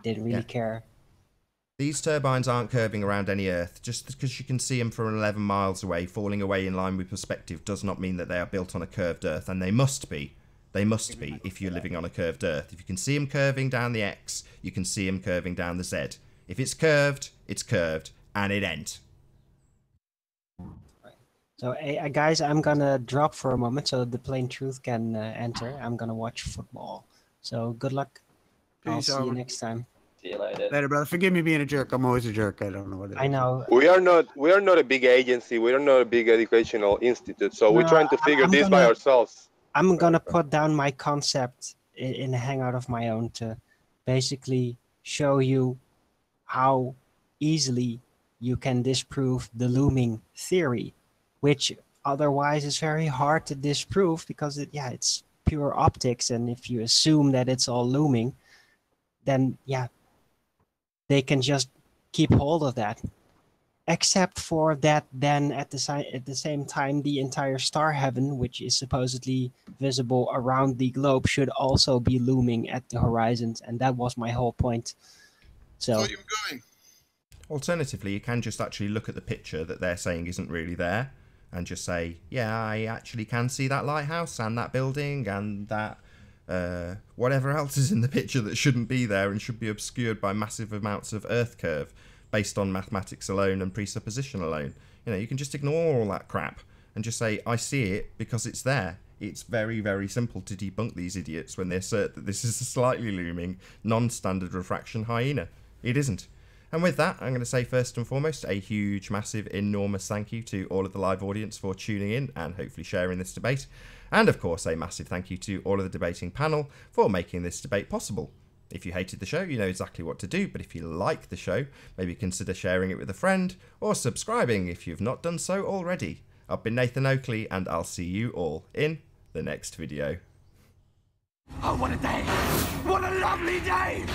didn't really care. These turbines aren't curving around any Earth. Just because you can see them from 11 miles away, falling away in line with perspective, does not mean that they are built on a curved Earth, and they must be. They must be if you're living on a curved Earth. If you can see them curving down the X, you can see them curving down the Z. If it's curved, and it ain't. So, guys, I'm gonna drop for a moment so the plain truth can enter. I'm gonna watch football. So, good luck. I'll Peace, see you Armin. next time. See you later. Later, brother. Forgive me being a jerk. I'm always a jerk. I don't know what it is. I know. We are not a big agency. We are not a big educational institute. So we're trying to figure this by ourselves. I'm gonna put down my concept in a hangout of my own to basically show you how easily you can disprove the looming theory, which otherwise is very hard to disprove because it's pure optics, and if you assume that it's all looming, then they can just keep hold of that. Except for that, then at the same time, the entire star heaven, which is supposedly visible around the globe, should also be looming at the horizons, and that was my whole point. So, alternatively, you can just actually look at the picture that they're saying isn't really there, and just say, yeah, I actually can see that lighthouse and that building and that whatever else is in the picture that shouldn't be there and should be obscured by massive amounts of Earth curve based on mathematics alone and presupposition alone. You know, you can just ignore all that crap and just say, I see it because it's there. It's very, very simple to debunk these idiots when they assert that this is a slightly looming, non-standard refraction hyena. It isn't. And with that, I'm going to say first and foremost a huge, massive, enormous thank you to all of the live audience for tuning in and hopefully sharing this debate. And of course, a massive thank you to all of the debating panel for making this debate possible. If you hated the show, you know exactly what to do, but if you like the show, maybe consider sharing it with a friend or subscribing if you've not done so already. I've been Nathan Oakley, and I'll see you all in the next video. Oh, what a day! What a lovely day!